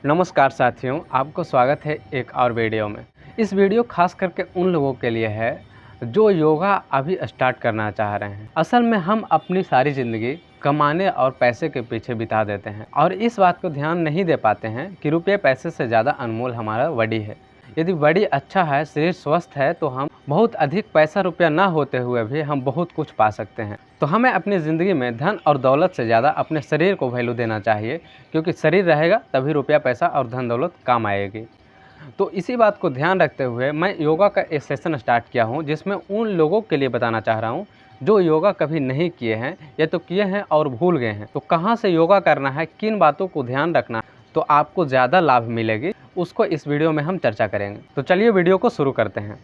नमस्कार साथियों, आपको स्वागत है एक और वीडियो में। इस वीडियो खास करके उन लोगों के लिए है जो योगा अभी स्टार्ट करना चाह रहे हैं। असल में हम अपनी सारी ज़िंदगी कमाने और पैसे के पीछे बिता देते हैं और इस बात को ध्यान नहीं दे पाते हैं कि रुपये पैसे से ज़्यादा अनमोल हमारा बॉडी है। यदि बॉडी अच्छा है, शरीर स्वस्थ है तो हम बहुत अधिक पैसा रुपया ना होते हुए भी हम बहुत कुछ पा सकते हैं। तो हमें अपनी ज़िंदगी में धन और दौलत से ज़्यादा अपने शरीर को वैल्यू देना चाहिए, क्योंकि शरीर रहेगा तभी रुपया पैसा और धन दौलत काम आएगी। तो इसी बात को ध्यान रखते हुए मैं योगा का एक सेशन स्टार्ट किया हूँ, जिसमें उन लोगों के लिए बताना चाह रहा हूँ जो योगा कभी नहीं किए हैं या तो किए हैं और भूल गए हैं। तो कहाँ से योगा करना है, किन बातों को ध्यान रखना है तो आपको ज़्यादा लाभ मिलेगी, उसको इस वीडियो में हम चर्चा करेंगे। तो चलिए वीडियो को शुरू करते हैं।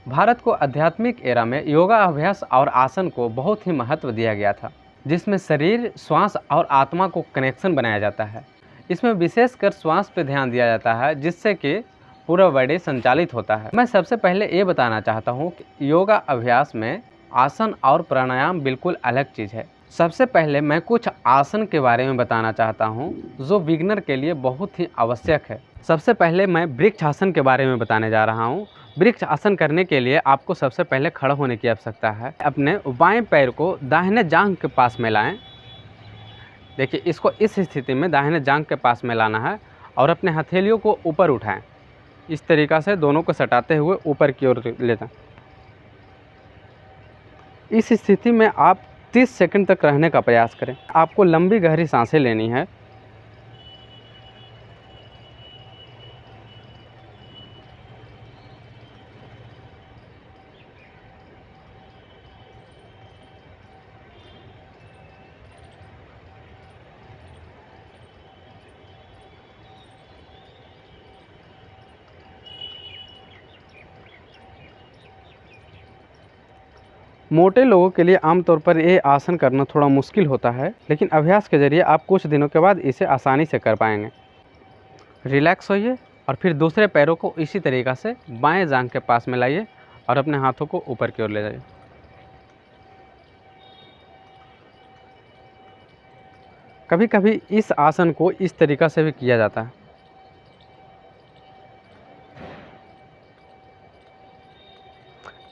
भारत को आध्यात्मिक एरा में योगा अभ्यास और आसन को बहुत ही महत्व दिया गया था, जिसमें शरीर, श्वास और आत्मा को कनेक्शन बनाया जाता है। इसमें विशेषकर श्वास पर ध्यान दिया जाता है, जिससे कि पूरा बॉडी संचालित होता है। मैं सबसे पहले ये बताना चाहता हूँ कि योगा अभ्यास में आसन और प्राणायाम बिल्कुल अलग चीज़ है। सबसे पहले मैं कुछ आसन के बारे में बताना चाहता हूँ जो बिगिनर के लिए बहुत ही आवश्यक है। सबसे पहले मैं वृक्ष आसन के बारे में बताने जा रहा हूँ। वृक्ष आसन करने के लिए आपको सबसे पहले खड़ा होने की आवश्यकता है। अपने बाएं पैर को दाहिने जांघ के पास में लाएं। देखिए, इसको इस स्थिति में दाहिने जांघ के पास में लाना है और अपने हथेलियों को ऊपर उठाएं। इस तरीक़ा से दोनों को सटाते हुए ऊपर की ओर ले जाएं। इस स्थिति में आप 30 सेकंड तक रहने का प्रयास करें। आपको लंबी गहरी सांसें लेनी है। मोटे लोगों के लिए आमतौर पर ये आसन करना थोड़ा मुश्किल होता है, लेकिन अभ्यास के ज़रिए आप कुछ दिनों के बाद इसे आसानी से कर पाएंगे। रिलैक्स होइए और फिर दूसरे पैरों को इसी तरीक़ा से बाएं जांघ के पास में लाइए और अपने हाथों को ऊपर की ओर ले जाइए। कभी कभी इस आसन को इस तरीक़ा से भी किया जाता है।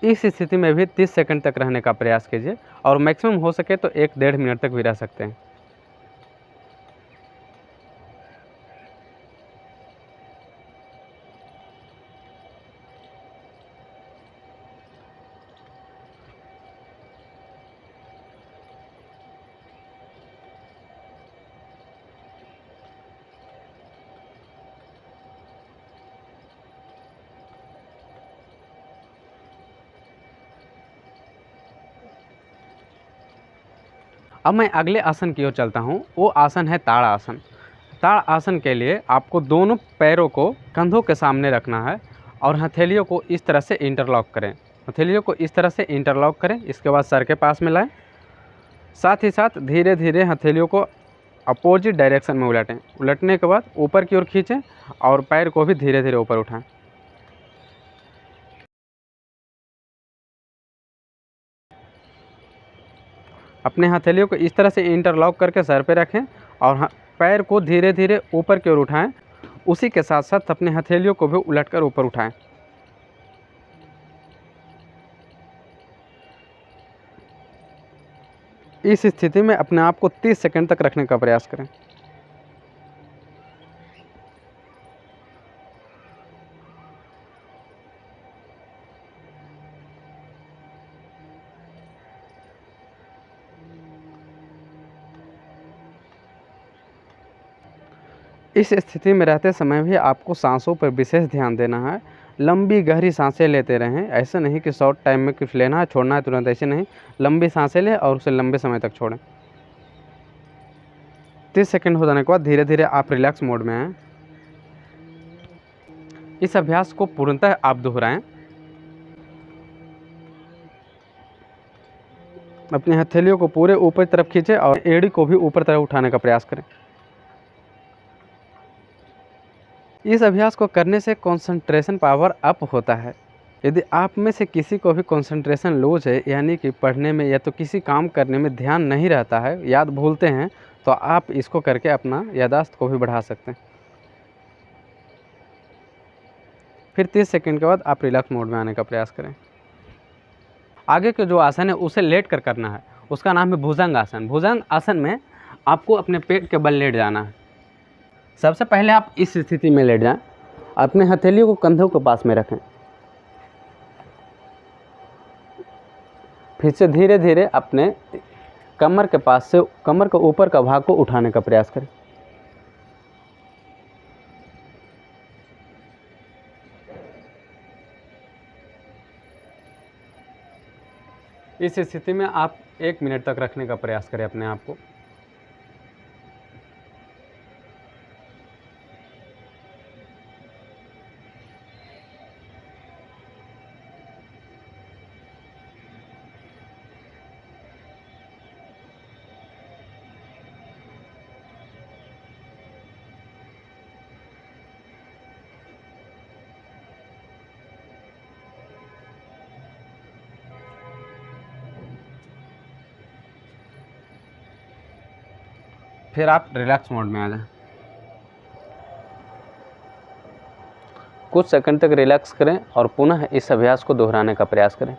इस स्थिति में भी 30 सेकंड तक रहने का प्रयास कीजिए और मैक्सिमम हो सके तो 1-1.5 मिनट तक भी रह सकते हैं। अब मैं अगले आसन की ओर चलता हूँ। वो आसन है ताड़ आसन। ताड़ आसन के लिए आपको दोनों पैरों को कंधों के सामने रखना है और हथेलियों को इस तरह से इंटरलॉक करें। हथेलियों को इस तरह से इंटरलॉक करें। इसके बाद सर के पास में लाएं। साथ ही साथ धीरे धीरे हथेलियों को अपोजिट डायरेक्शन में उलटें। उलटने के बाद ऊपर की ओर खींचें और पैर को भी धीरे धीरे ऊपर उठाएं। अपने हथेलियों को इस तरह से इंटरलॉक करके सर पे रखें और पैर को धीरे धीरे ऊपर की ओर उठाएं। उसी के साथ साथ अपने हथेलियों को भी उलटकर ऊपर उठाएं। इस स्थिति में अपने आप को 30 सेकंड तक रखने का प्रयास करें। इस स्थिति में रहते समय भी आपको सांसों पर विशेष ध्यान देना है। लंबी गहरी सांसें लेते रहें। ऐसे नहीं कि शॉर्ट टाइम में कुछ लेना है, छोड़ना है तुरंत, ऐसे नहीं। लंबी सांसें लें और उसे लंबे समय तक छोड़ें। 30 सेकंड हो जाने के बाद धीरे धीरे आप रिलैक्स मोड में आएँ। इस अभ्यास को पूर्णतः आप दोहराएं। अपनी हथेलियों को पूरे ऊपर तरफ खींचें और एड़ी को भी ऊपर तरफ उठाने का प्रयास करें। इस अभ्यास को करने से कंसंट्रेशन पावर अप होता है। यदि आप में से किसी को भी कंसंट्रेशन लूज है, यानी कि पढ़ने में या तो किसी काम करने में ध्यान नहीं रहता है, याद भूलते हैं, तो आप इसको करके अपना याददाश्त को भी बढ़ा सकते हैं। फिर 30 सेकंड के बाद आप रिलैक्स मोड में आने का प्रयास करें। आगे के जो आसन है उसे लेट कर करना है, उसका नाम है भुजंग आसन। भुजंग आसन में आपको अपने पेट के बल लेट जाना है। सबसे पहले आप इस स्थिति में लेट जाएं, अपने हथेलियों को कंधों के पास में रखें। फिर से धीरे धीरे अपने कमर के पास से कमर के ऊपर का भाग को उठाने का प्रयास करें। इस स्थिति में आप 1 मिनट तक रखने का प्रयास करें अपने आप को। फिर आप रिलैक्स मोड में आ जाएं। कुछ सेकंड तक रिलैक्स करें और पुनः इस अभ्यास को दोहराने का प्रयास करें।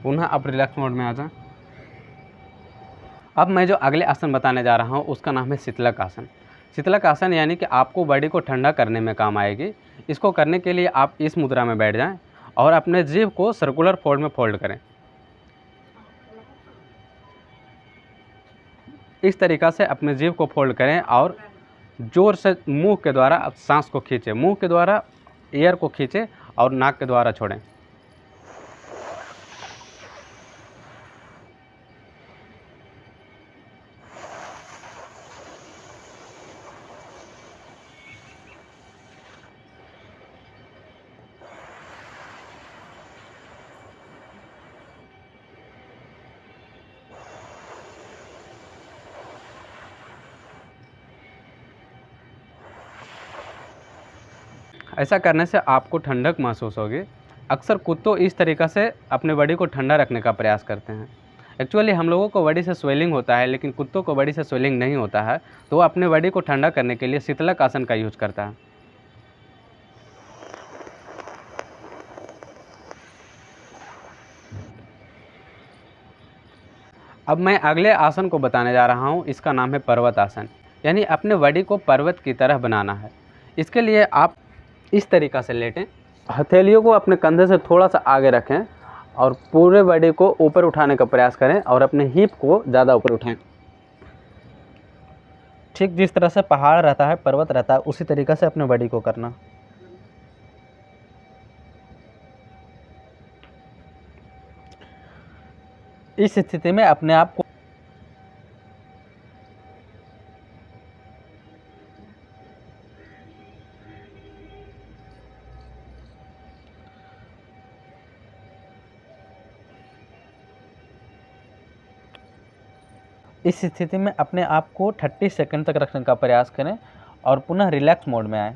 पुनः आप रिलैक्स मोड में आ जाएं। अब मैं जो अगले आसन बताने जा रहा हूँ उसका नाम है शीतलक आसन। शीतलक आसन यानी कि आपको बॉडी को ठंडा करने में काम आएगी। इसको करने के लिए आप इस मुद्रा में बैठ जाएं और अपने जीभ को सर्कुलर फोल्ड में फोल्ड करें। इस तरीक़ा से अपने जीभ को फोल्ड करें और ज़ोर से मुंह के द्वारा सांस को खींचें। मुंह के द्वारा एयर को खींचें और नाक के द्वारा छोड़ें। ऐसा करने से आपको ठंडक महसूस होगी। अक्सर कुत्तों इस तरीक़ा से अपने बॉडी को ठंडा रखने का प्रयास करते हैं। एक्चुअली हम लोगों को बॉडी से स्वेलिंग होता है, लेकिन कुत्तों को बॉडी से स्वेलिंग नहीं होता है, तो वो अपने बॉडी को ठंडा करने के लिए शीतलक आसन का यूज़ करता है। अब मैं अगले आसन को बताने जा रहा हूँ, इसका नाम है पर्वत आसन, यानी अपने बॉडी को पर्वत की तरह बनाना है। इसके लिए आप इस तरीक़ा से लेटें, हथेलियों को अपने कंधे से थोड़ा सा आगे रखें और पूरे बॉडी को ऊपर उठाने का प्रयास करें और अपने हिप को ज़्यादा ऊपर उठाएं। ठीक जिस तरह से पहाड़ रहता है, पर्वत रहता है, उसी तरीक़े से अपने बॉडी को करना। इस स्थिति में अपने आप को इस स्थिति में अपने आप को 30 सेकंड तक रखने का प्रयास करें और पुनः रिलैक्स मोड में आएं।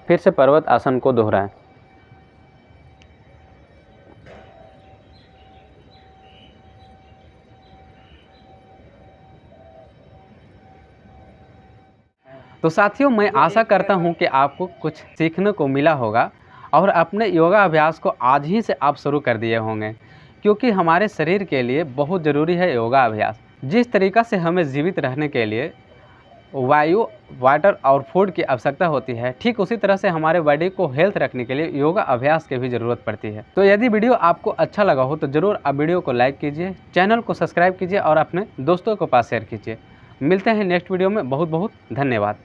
फिर से पर्वत आसन को दोहराएं। तो साथियों, मैं आशा करता हूं कि आपको कुछ सीखने को मिला होगा और अपने योगा अभ्यास को आज ही से आप शुरू कर दिए होंगे, क्योंकि हमारे शरीर के लिए बहुत ज़रूरी है योगा अभ्यास। जिस तरीक़ा से हमें जीवित रहने के लिए वायु, वाटर और फूड की आवश्यकता होती है, ठीक उसी तरह से हमारे बॉडी को हेल्थ रखने के लिए योगा अभ्यास की भी ज़रूरत पड़ती है। तो यदि वीडियो आपको अच्छा लगा हो तो ज़रूर आप वीडियो को लाइक कीजिए, चैनल को सब्सक्राइब कीजिए और अपने दोस्तों के पास शेयर कीजिए। मिलते हैं नेक्स्ट वीडियो में। बहुत बहुत धन्यवाद।